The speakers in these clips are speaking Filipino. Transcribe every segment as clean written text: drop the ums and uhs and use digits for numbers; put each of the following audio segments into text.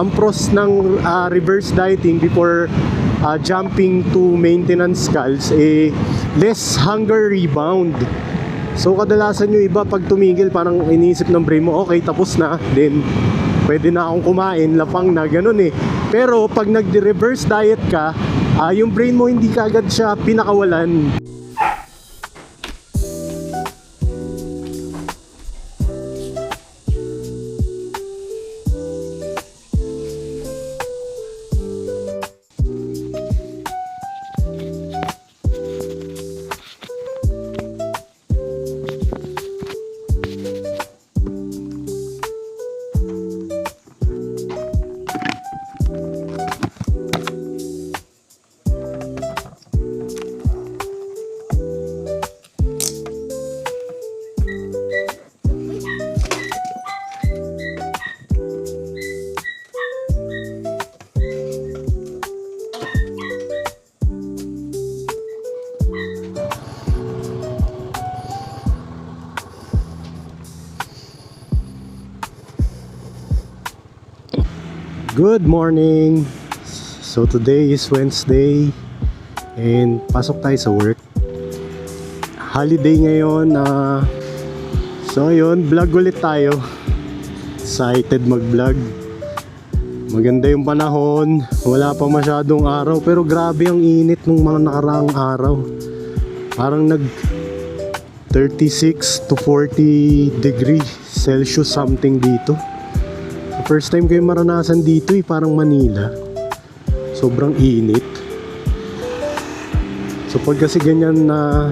Ang pros ng reverse dieting before jumping to maintenance sculls, less hunger rebound. So kadalasan yung iba pag tumigil, parang iniisip ng brain mo, okay, tapos na, then pwede na akong kumain, lapang na, ganun eh. Pero pag nag-reverse diet ka, yung brain mo hindi kaagad siya pinakawalan. Good morning! So today is Wednesday and pasok tayo sa work. Holiday ngayon. So yun, vlog ulit tayo. Excited mag-vlog. Maganda yung panahon. Wala pa masyadong araw, pero grabe ang init nung mga nakaraang araw. Parang nag 36 to 40 degrees Celsius something dito. First time ko yung maranasan dito parang Manila. Sobrang init. So pag kasi ganyan na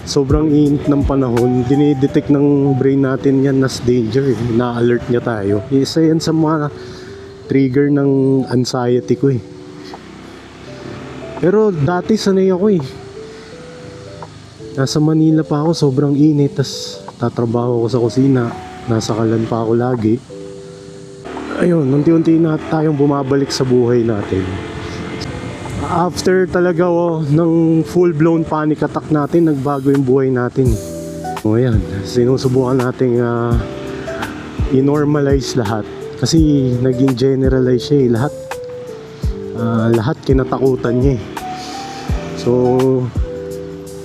sobrang init ng panahon, dinidetect ng brain natin yan as danger. Na-alert niya tayo. Isa yan sa mga trigger ng anxiety ko . Pero dati sanay ako . Nasa Manila pa ako, sobrang init. Tas tatrabaho ako sa kusina. Nasa kalan pa ako lagi. Ayun, unti-unti na tayong bumabalik sa buhay natin. After talaga ng full-blown panic attack natin, nagbago yung buhay natin. O yan, sinusubukan nating i-normalize lahat. Kasi naging generalize siya . Lahat kinatakutan niya . So,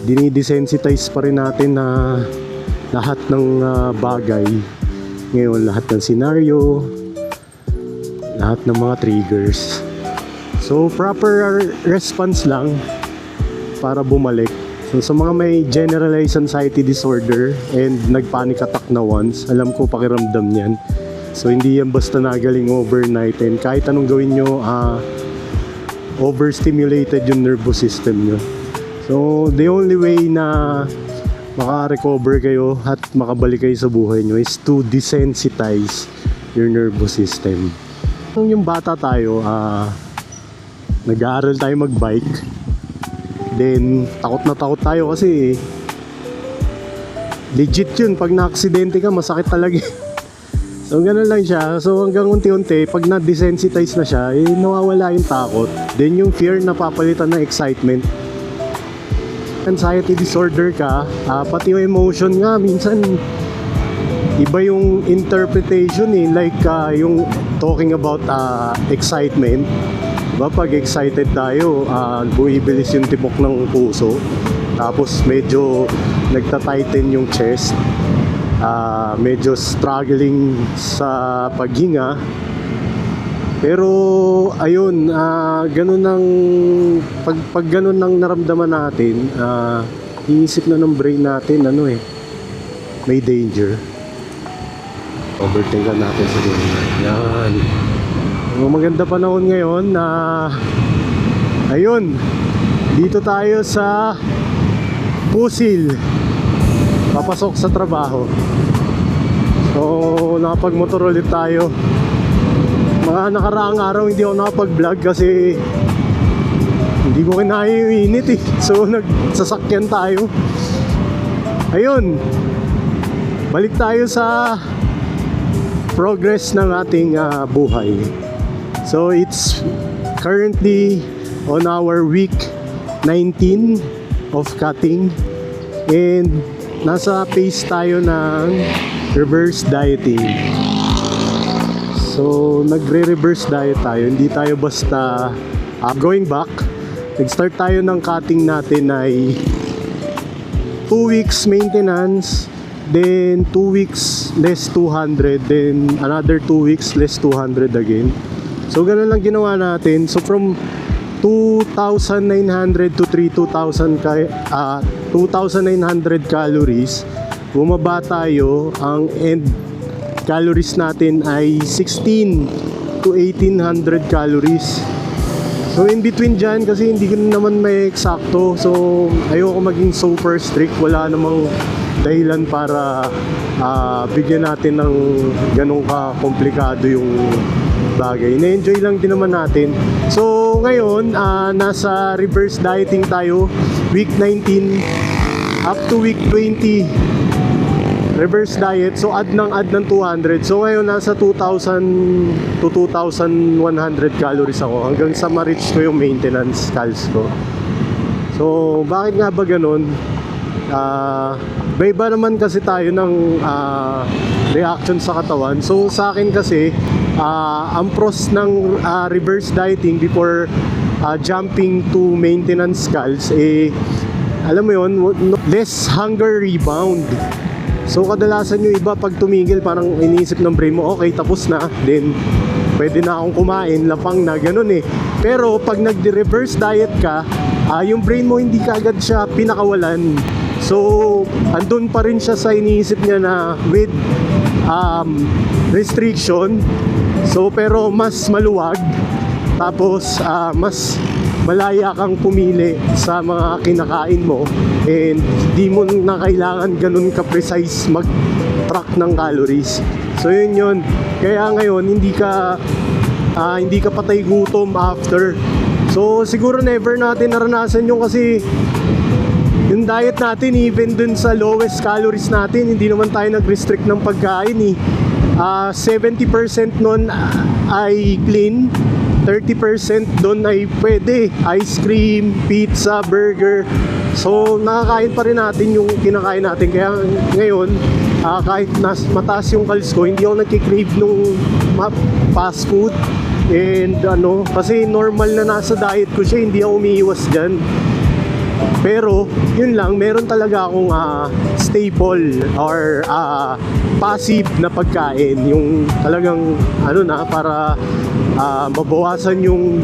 dinidesensitize pa rin natin na lahat ng bagay. Ngayon, lahat ng scenario, lahat ng mga triggers. So proper response lang para bumalik. So sa mga may generalized anxiety disorder and nag-panic attack na once, alam ko pakiramdam niyan. So hindi yan basta nagaling overnight, and kahit anong gawin nyo, overstimulated yung nervous system nyo. So the only way na maka-recover kayo at makabalik kayo sa buhay nyo is to desensitize your nervous system. Nung yung bata tayo, nag-aaral tayo mag-bike. Then, takot na takot tayo kasi legit yun. Pag na-aksidente ka, masakit talaga. So, ganun lang siya. So, hanggang unti-unti, pag na-desensitize na siya, nawawala yung takot. Then, yung fear napapalitan ng excitement. Anxiety disorder ka, pati yung emotion nga, minsan iba yung interpretation like yung talking about excitement, diba? Pag excited tayo, bumibilis yung tibok ng puso, tapos medyo nagtatighten yung chest, medyo struggling sa paghinga. Pero ayun, ganun ang pag ganun ang naramdaman natin, iisip na ng brain natin may danger. Overtake natin sa ganyan. Yan. Maganda panahon ngayon na ayun, dito tayo sa Pusil, papasok sa trabaho. So nakapag-motor ulit tayo. Mga nakaraang araw hindi ako nakapag-vlog kasi hindi ko kinaya yung init . So nagsasakyan tayo. Ayun, balik tayo sa progress ng ating buhay. So it's currently on our week 19 of cutting, and nasa pace tayo ng reverse dieting. So nagre-reverse diet tayo, hindi tayo basta going back. Nag-start tayo ng cutting natin ay 2 weeks maintenance, then 2 weeks less 200, then another 2 weeks less 200 again. So ganun lang ginawa natin. So from 2,900 to 2,900 calories, bumaba tayo. Ang end calories natin ay 16 to 1,800 calories. So in between dyan, kasi hindi ko naman may eksakto, so ayoko maging super strict. Wala namang dahilan para bigyan natin ng ganong ka-komplikado yung bagay. Na-enjoy lang din naman natin. So ngayon, nasa reverse dieting tayo, week 19 up to week 20. Reverse diet, so add ng 200. So ngayon nasa 2,000 to 2,100 calories ako hanggang sa ma-reach ko yung maintenance cals ko. So bakit nga ba ganun? Iba naman kasi tayo ng reaction sa katawan. So sa akin kasi ang pros ng reverse dieting before jumping to maintenance cals, alam mo yun, less hunger rebound. So kadalasan yung iba pag tumigil, parang iniisip ng brain mo, okay, tapos na, then pwede na akong kumain, lapang na, ganun eh. Pero pag nag-reverse diet ka, yung brain mo hindi kaagad siya pinakawalan. So andun pa rin siya sa iniisip niya na with restriction, so pero mas maluwag, tapos mas malaya kang pumili sa mga kinakain mo, and di mo na kailangan ganun ka-precise mag-track ng calories. So yun. Kaya ngayon hindi ka patay gutom after. So siguro never natin naranasan yung, kasi yung diet natin, even dun sa lowest calories natin, hindi naman tayo nag-restrict ng pagkain 70% nun ay clean, 30% doon ay pwede ice cream, pizza, burger. So nakakain pa rin natin yung kinakain natin. Kaya ngayon, kahit mataas yung calories ko, hindi ako nagki-crave nung fast food. And kasi normal na nasa diet ko siya, hindi ako umiiwas dyan. Pero yun lang, meron talaga akong staple or passive na pagkain, yung talagang para mabawasan yung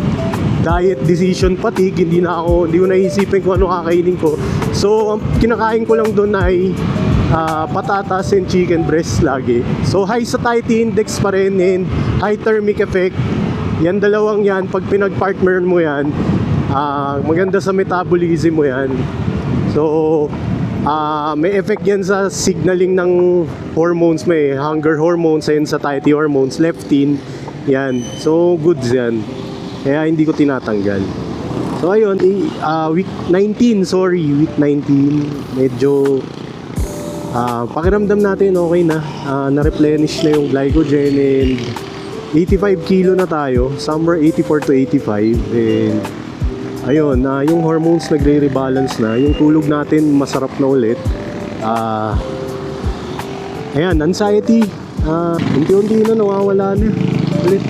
diet decision fatigue. Hindi ko naisipin kung ano kakainin ko. So ang kinakain ko lang doon ay patatas and chicken breast lagi. So high satiety index pa rin and high thermic effect. Yan dalawang yan, pag pinag-partner mo yan, maganda sa metabolism mo yan. So may effect yan sa signaling ng hormones, may hunger hormones and satiety hormones, leptin yan. So goods yan, kaya hindi ko tinatanggal. So ayun, week 19 medyo pakiramdam natin okay na, na-replenish na yung glycogen, and 85 kilo na tayo, somewhere 84 to 85. And ayun, yung hormones nagre-rebalance na, yung tulog natin masarap na ulit. Ayan, anxiety unti-unti na nawawala na ulit.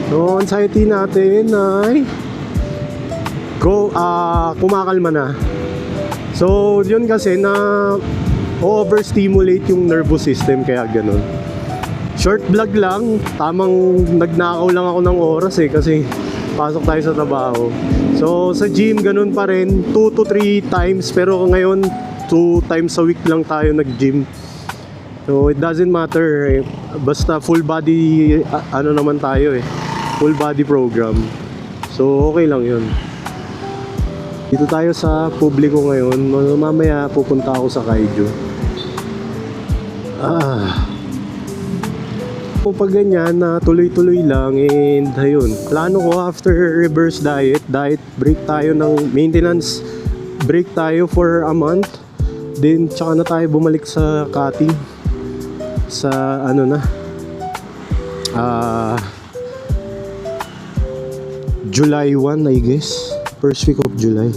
So anxiety natin ay kumakalma na. So yun, kasi na overstimulate yung nervous system, kaya ganun. Short vlog lang, tamang nagnakaw lang ako ng oras kasi pasok tayo sa trabaho. So sa gym ganun pa rin, 2 to 3 times, pero ngayon 2 times a week lang tayo nag-gym. So it doesn't matter, basta full body naman tayo full body program. So okay lang yun. Dito tayo sa publiko ngayon. Mamaya pupunta ako sa Kaijo. Pag ganyan na tuloy-tuloy lang, and ayun, plano ko after reverse diet break tayo ng maintenance, break tayo for a month, then tsaka na tayo bumalik sa cutting sa July 1 I guess, first week of July.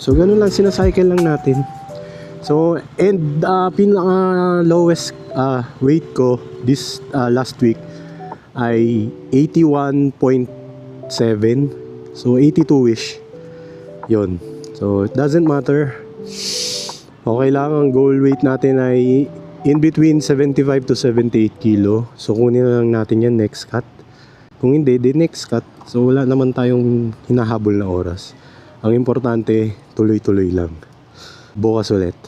So ganun lang, sinacycle lang natin. So and pinaka lowest weight ko this last week ay 81.7. So 82ish. Yon. So it doesn't matter. Okay lang, ang goal weight natin ay in between 75 to 78 kilo. So kunin na lang natin yan next cut. Kung hindi, di next cut. So wala naman tayong hinahabol na oras. Ang importante, tuloy-tuloy lang. Bukas ulit.